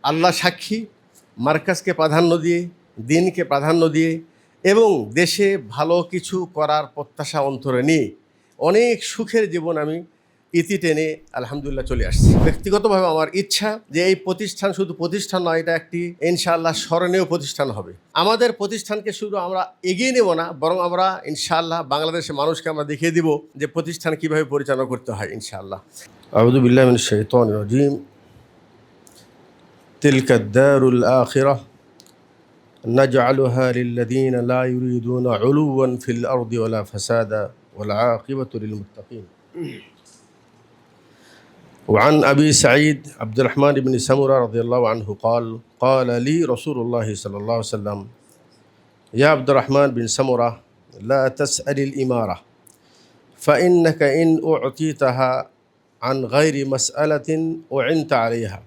আল্লাহ সাক্ষী, মার্কাজকে প্রাধান্য দিয়ে, দিনকে প্রাধান্য দিয়ে এবং দেশে ভালো কিছু করার প্রত্যাশা অন্তরে নিয়ে অনেক সুখের জীবন আমি ইতি টেনে আলহামদুলিল্লাহ চলে আসছি। ব্যক্তিগতভাবে আমার ইচ্ছা যে এই প্রতিষ্ঠান শুধু প্রতিষ্ঠান নয়, এটা একটি ইনশাআল্লাহ স্মরণীয় প্রতিষ্ঠান হবে। আমাদের প্রতিষ্ঠানকে শুধু আমরা এগিয়ে নেব না, বরং আমরা ইনশাআল্লাহ বাংলাদেশের মানুষকে আমরা দেখিয়ে দিব যে প্রতিষ্ঠান কীভাবে পরিচালনা করতে হয় ইনশাআল্লাহ। আউযু বিল্লাহি মিনাশ শাইতানির রাজিম। তিলকা দারুল আখিরাহ নাজআলুহা লিল্লাযীনা লা ইউরিদুনা উলুওয়ান ফিল আরদি ওয়ালা ফাসাদা ওয়াল আকিবাতু লিল মুত্তাকিন। وعن أبي سعيد عبد الرحمن بن سمرة رضي الله عنه قال لي رسول الله صلى الله عليه وسلم يا عبد الرحمن بن سمرة لا تسأل الإمارة فإنك إن أعطيتها عن غير مسألة أعنت عليها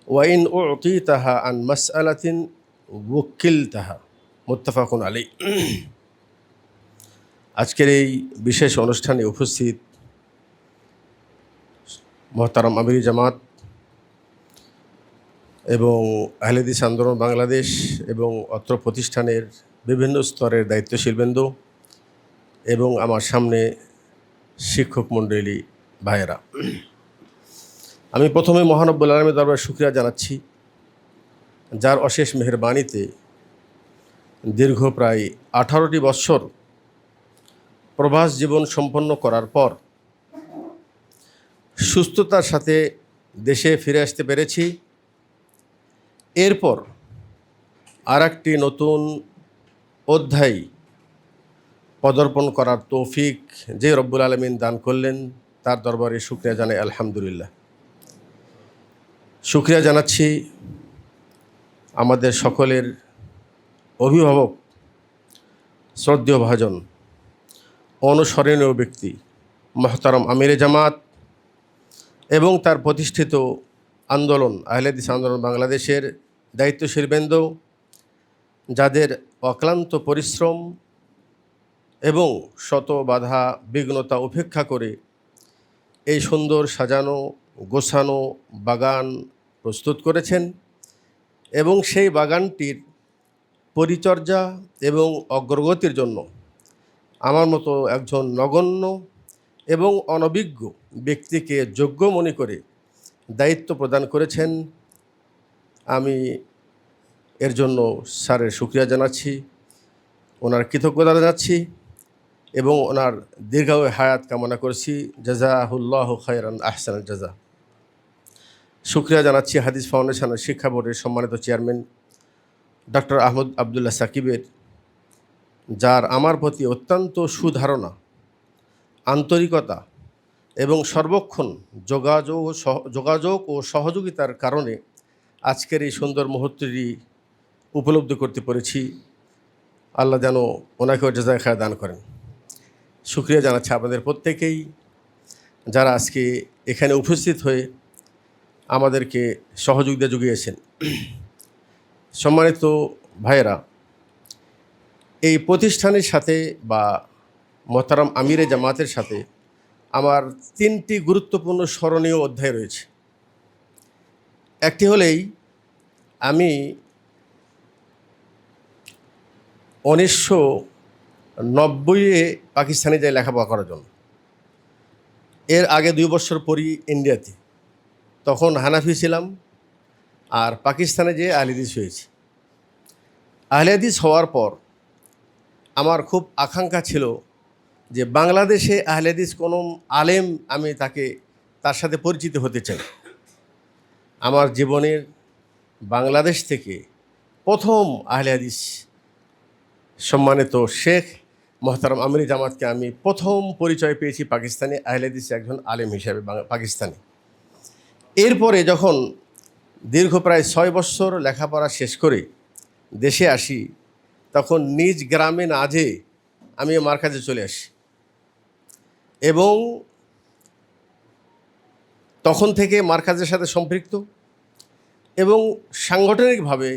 وإن أعطيتها عن مسألة وكلتها متفق عليه। আজকের এই বিশেষ অনুষ্ঠানে উপস্থিত মোহতারাম আমিরি জামাত এবং আহলে হাদিস আন্দোলন বাংলাদেশ এবং অত্র প্রতিষ্ঠানের বিভিন্ন স্তরের দায়িত্বশীলবৃন্দ এবং আমার সামনে শিক্ষক মণ্ডলী ভাইয়েরা, আমি প্রথমে মহানব্বুল আলামিনের দরবারে শুকরিয়া জানাচ্ছি, যার অশেষ মেহেরবানিতে দীর্ঘ প্রায় 18টি বৎসর প্রবাস জীবন সম্পন্ন করার পর সুস্থতার সাথে দেশে ফিরে আসতে পেরেছি। এরপর আর একটি নতুন অধ্যায় পদার্পণ করার তৌফিক যে রব্বুল আলামিন দান করলেন, তার দরবারে শুকরিয়া জানাই আলহামদুলিল্লাহ। শুকরিয়া জানাচ্ছি আমাদের সকলের অভিভাবক, শ্রদ্ধেয় ভাজন, অনুসরণীয় ব্যক্তি মোহতারাম আমিরে জামাত এবং তার প্রতিষ্ঠিত আন্দোলন আহলে হাদিস আন্দোলন বাংলাদেশের দায়িত্বশীলবৃন্দ, যাদের অক্লান্ত পরিশ্রম এবং শত বাধা বিঘ্নতা উপেক্ষা করে এই সুন্দর সাজানো গোছানো বাগান প্রস্তুত করেছেন এবং সেই বাগানটির পরিচর্যা এবং অগ্রগতির জন্য আমার মতো একজন নগণ্য এবং অনভিজ্ঞ ব্যক্তিকে যোগ্য মনে করে দায়িত্ব প্রদান করেছেন। আমি এর জন্য স্যারের শুকরিয়া জানাচ্ছি, ওনার কৃতজ্ঞতা জানাচ্ছি এবং ওনার দীর্ঘায়ু হায়াত কামনা করছি। জাযাহুল্লাহু খায়রান আহসানাল জাযা। শুকরিয়া জানাচ্ছি হাদিস ফাউন্ডেশনের শিক্ষা বোর্ডের সম্মানিত চেয়ারম্যান ডক্টর আহমদ আবদুল্লাহ সাকিবের, যার আমার প্রতি অত্যন্ত সুধারণা, আন্তরিকতা এবং সর্বক্ষণ যোগাযোগ ও সহযোগিতার কারণে আজকের এই সুন্দর মুহূর্তটি উপলব্ধি করতে পেরেছি। আল্লাহ যেন ওনাকেও জাযায়ে খায়র দান করেন। শুকরিয়া জানাচ্ছি আপনাদের প্রত্যেকেই, যারা আজকে এখানে উপস্থিত হয়ে আমাদেরকে সহযোগিতা জুগিয়েছেন। সম্মানিত ভাইয়েরা, এই প্রতিষ্ঠানের সাথে বা মোহতারাম আমিরে জামাতের সাথে আমার 3টি গুরুত্বপূর্ণ স্মরণীয় অধ্যায় রয়েছে। একটি হলেই আমি 1990-এ পাকিস্তানে যাই লেখাপড়া করার জন্য। এর আগে 2 বছর পরই ইন্ডিয়াতে, তখন হানাফি ছিলাম, আর পাকিস্তানে যেয়ে আহলে হাদিস হয়েছি। আহলে হাদিস হওয়ার পর আমার খুব আকাঙ্ক্ষা ছিল যে বাংলাদেশে আহলে হাদিস কোনো আলেম আমি তার সাথে পরিচিত হতে চাই। আমার জীবনের বাংলাদেশ থেকে প্রথম আহলে হাদিস সম্মানিত শেখ মোহতারাম আমিরি জামাতকে আমি প্রথম পরিচয় পেয়েছি পাকিস্তানে আহলে হাদিস একজন আলেম হিসাবে পাকিস্তানে। এরপরে যখন দীর্ঘ প্রায় 6 বছর লেখাপড়া শেষ করে দেশে আসি, তখন নিজ গ্রামে না যেয়ে আমি মারকাজে চলে আসি এবং তখন থেকে মারকাজের সাথে সম্পৃক্ত এবং সাংগঠনিকভাবে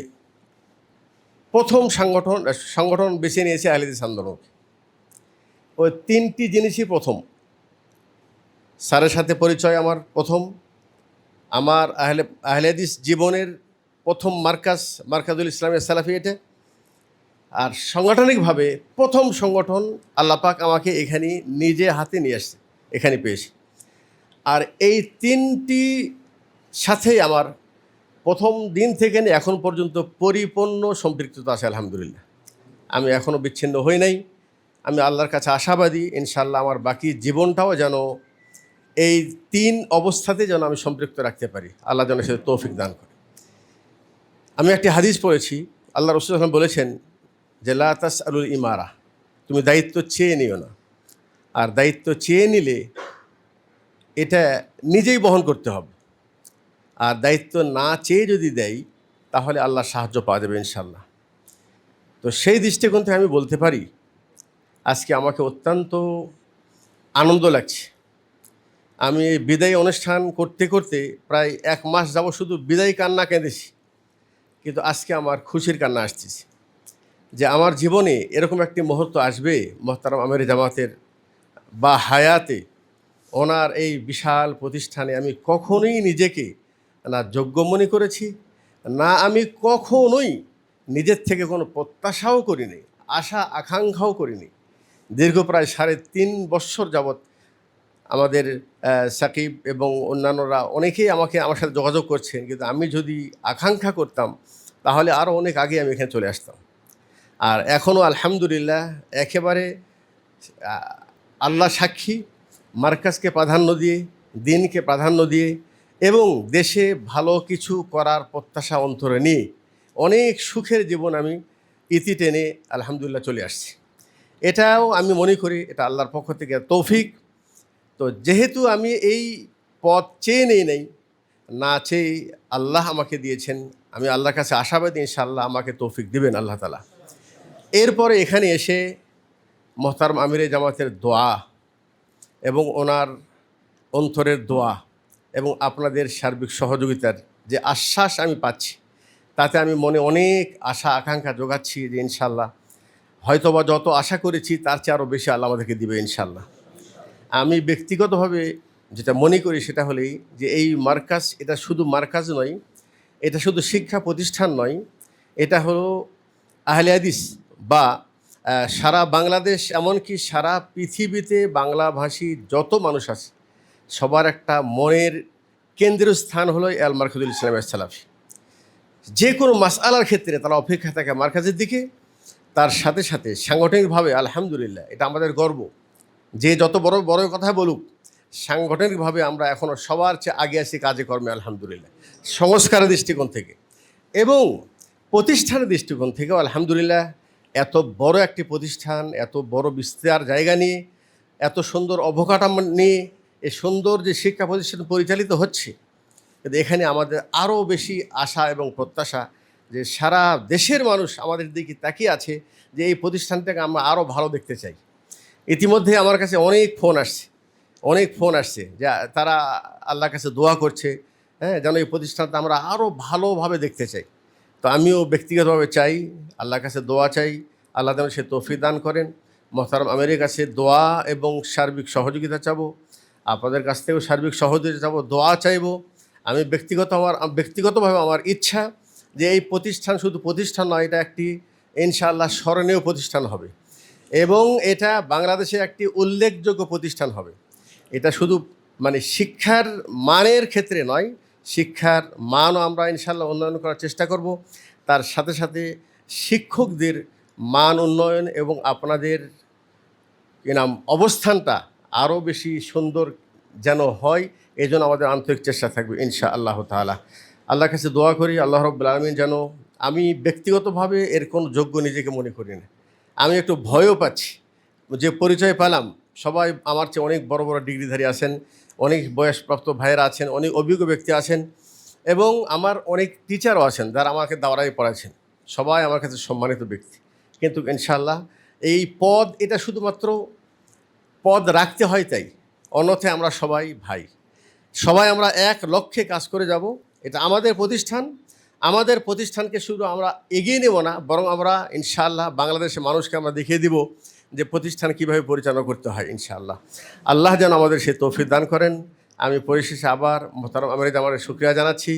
প্রথম সংগঠন বেছে নিয়েছে আহলে হাদিস আন্দোলন। ওই 3টি জিনিসই প্রথম। স্যারের সাথে পরিচয় আমার প্রথম, আমার আহলে হাদিস জীবনের প্রথম মার্কাজুল ইসলামিয়া সালাফি এটা। আর সাংগঠনিকভাবে প্রথম সংগঠন আল্লাহ পাক আমাকে এখানে নিজে হাতে নিয়ে আসছে, এখানে পেয়েছি। আর এই তিনটি সাথেই আমার প্রথম দিন থেকে নিয়ে এখন পর্যন্ত পরিপূর্ণ সম্পৃক্ততা আছে আলহামদুলিল্লাহ। আমি এখনও বিচ্ছিন্ন হই নাই। আমি আল্লাহর কাছে আশাবাদী ইনশাআল্লাহ আমার বাকি জীবনটাও যেন এই তিন অবস্থাতে যেন আমি সম্পৃক্ত রাখতে পারি, আল্লাহ যেন সেটা তৌফিক দান করে। আমি একটি হাদিস পড়েছি, আল্লাহ রাসূল সাল্লাল্লাহু আলাইহি ওয়াসাল্লাম বলেছেন যে লা তাসআলুল ইমারা, তুমি দায়িত্ব চেয়ে নিও না। আর দায়িত্ব চেয়ে নিলে এটা নিজেই বহন করতে হবে। আর দায়িত্ব না চেয়ে যদি দেয় তাহলে আল্লাহ সাহায্য পাওয়া যাবে ইনশাআল্লাহ। তো সেই দৃষ্টিকোণ থেকে আমি বলতে পারি আজকে আমাকে অত্যন্ত আনন্দ লাগছে। আমি এই বিদায়ী অনুষ্ঠান করতে করতে প্রায় 1 মাস যাব শুধু বিদায়ী কান্না কেঁদেছি, কিন্তু আজকে আমার খুশির কান্না আসতেছে যে আমার জীবনে এরকম একটি মুহূর্ত আসবে মোহতারাম আমিরে জামাতের বা হায়াতে ওনার এই বিশাল প্রতিষ্ঠানে আমি কখনোই নিজেকে না যোগ্য মনে করেছি, না আমি কখনোই নিজের থেকে কোনো প্রত্যাশাও করিনি, আশা আকাঙ্ক্ষাও করিনি। দীর্ঘ প্রায় 3.5 বৎসর যাবৎ আমাদের সাকিব এবং অন্যান্যরা অনেকেই আমার সাথে যোগাযোগ করছেন, কিন্তু আমি যদি আকাঙ্ক্ষা করতাম তাহলে আরও অনেক আগে আমি এখানে চলে আসতাম। আর এখনও আলহামদুলিল্লাহ একেবারে আল্লাহ সাক্ষী, মার্কাজকে প্রাধান্য দিয়ে, দিনকে প্রাধান্য দিয়ে এবং দেশে ভালো কিছু করার প্রত্যাশা অন্তরে নিয়ে অনেক সুখের জীবন আমি ইতি টেনে আলহামদুলিল্লাহ চলে আসছি। এটাও আমি মনে করি এটা আল্লাহর পক্ষ থেকে তৌফিক। তো যেহেতু আমি এই পথ চেয়ে নেই না চেয়ে আল্লাহ আমাকে দিয়েছেন, আমি আল্লাহর কাছে আশাবাদী ইনশাআল্লাহ আমাকে তৌফিক দিবেন আল্লাহ তাআলা। এরপরে এখানে এসে মোহতারম আমিরে জামাতের দোয়া এবং ওনার অন্তরের দোয়া এবং আপনাদের সার্বিক সহযোগিতার যে আশ্বাস আমি পাচ্ছি, তাতে আমি মনে অনেক আশা আকাঙ্ক্ষা জোগাচ্ছি যে ইনশাআল্লাহ হয়তোবা যত আশা করেছি তার চেয়ে আরও বেশি আল্লাহ আমাদেরকে দিবে ইনশাআল্লাহ। আমি ব্যক্তিগতভাবে যেটা মনে করি সেটা হলেই যে এই মার্কাজ এটা শুধু মার্কাজ নয়, এটা শুধু শিক্ষা প্রতিষ্ঠান নয়, এটা হলো আহলে হাদিস বা সারা বাংলাদেশ এমনকি সারা পৃথিবীতে বাংলাভাষী যত মানুষ আছে সবার একটা মনের কেন্দ্রীয় স্থান হলো আল মার্কাজুল ইসলামিয়া সালাফি। যে কোনো মাসআলার ক্ষেত্রে তারা অপেক্ষা থাকে মার্কাজের দিকে। তার সাথে সাথে সাংগঠনিকভাবে আলহামদুলিল্লাহ এটা আমাদের গর্ব, যে যত বড় বড় কথা বলুক সাংগঠনিকভাবে আমরা এখনও সবার চেয়ে আগে আছি কাজে কর্মে আলহামদুলিল্লাহ, সংস্কারের দৃষ্টিকোণ থেকে এবং প্রতিষ্ঠানের দৃষ্টিকোণ থেকেও আলহামদুলিল্লাহ। এত বড় একটি প্রতিষ্ঠান, এত বড় বিস্তার জায়গা নিয়ে, এত সুন্দর অবকাঠামো নিয়ে এই সুন্দর যে শিক্ষা প্রতিষ্ঠান পরিচালিত হচ্ছে, কিন্তু এখানে আমাদের আরও বেশি আশা এবং প্রত্যাশা যে সারা দেশের মানুষ আমাদের দিকে তাকিয়ে আছে যে এই প্রতিষ্ঠানটাকে আমরা আরও ভালো দেখতে চাই। ইতিমধ্যে আমার কাছে অনেক ফোন আসছে যে তারা আল্লাহর কাছে দোয়া করছে, যেন এই প্রতিষ্ঠানটা আমরা আরও ভালোভাবে দেখতে চাই। তো আমিও ব্যক্তিগতভাবে চাই, আল্লাহর কাছে দোয়া চাই, আল্লাহ যেন সে তৌফিক দান করেন। মোহতারাম আমিরের কাছে দোয়া এবং সার্বিক সহযোগিতা চাবো, আপনাদের কাছ থেকেও সার্বিক সহযোগিতা চাবো, দোয়া চাইবো। আমি ব্যক্তিগতভাবে আমার ইচ্ছা যে এই প্রতিষ্ঠান শুধু প্রতিষ্ঠান নয়, এটা একটি ইনশাআল্লাহ স্মরণীয় প্রতিষ্ঠান হবে এবং এটা বাংলাদেশে একটি উল্লেখযোগ্য প্রতিষ্ঠান হবে। এটা শুধু মানে শিক্ষার মানের ক্ষেত্রে নয়, শিক্ষার মানও আমরা ইনশাআল্লাহ উন্নয়ন করার চেষ্টা করব। তার সাথে সাথে শিক্ষকদের মান উন্নয়ন এবং আপনাদের অবস্থানটা আরও বেশি সুন্দর যেন হয়, এই জন্য আমাদের আন্তরিক চেষ্টা থাকবে ইনশাআল্লাহ তাআলা। আল্লাহর কাছে দোয়া করি আল্লাহ রাব্বুল আলামিন যেন, আমি ব্যক্তিগতভাবে এর কোনো যোগ্য নিজেকে মনে করি না, আমি একটু ভয়ও পাচ্ছি। যে পরিচয় পেলাম সবাই আমার চেয়ে অনেক বড় বড় ডিগ্রিধারী আছেন, অনেক বয়সপ্রাপ্ত ভাইয়েরা আছেন, অনেক অভিজ্ঞ ব্যক্তি আছেন এবং আমার অনেক টিচারও আছেন যারা আমাকে দাওরাই পড়াচ্ছেন, সবাই আমার কাছে সম্মানিত ব্যক্তি। কিন্তু ইনশাআল্লাহ এই পদ এটা শুধুমাত্র পদ রাখতে হয় তাই, অন্যথায় আমরা সবাই ভাই, সবাই আমরা এক লক্ষ্যে কাজ করে যাব। এটা আমাদের প্রতিষ্ঠান, আমাদের প্রতিষ্ঠানকে শুধু আমরা এগিয়ে নেব না, বরং আমরা ইনশাআল্লাহ বাংলাদেশের মানুষকে আমরা দেখিয়ে দিব যে প্রতিষ্ঠান কীভাবে পরিচালনা করতে হয় ইনশাআল্লাহ। আল্লাহ যেন আমাদের সে তৌফিক দান করেন। আমি পরিশেষে আবার মোহতারাম আমির আমার শুকরিয়া জানাচ্ছি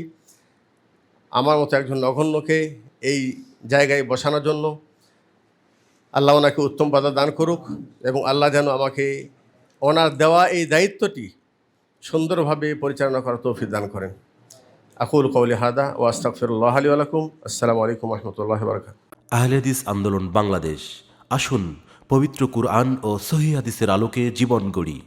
আমার মতো একজন নগণ্যকে এই জায়গায় বসানোর জন্য। আল্লাহ ওনাকে উত্তম বাধা দান করুক এবং আল্লাহ যেন আমাকে ওনার দেওয়া এই দায়িত্বটি সুন্দরভাবে পরিচালনা করার তৌফিক দান করেন। আকুল কওলি হাদা ওয়া আস্তাগফিরুল্লাহ লি ওয়া লাকুম। আসসালামু আলাইকুম ওয়া রাহমাতুল্লাহি ওয়া বারাকাতুহু। আহলে হাদিস আন্দোলন বাংলাদেশ, আসুন পবিত্র কুরআন ও সহিহ হাদিসের আলোকে জীবন গড়ি।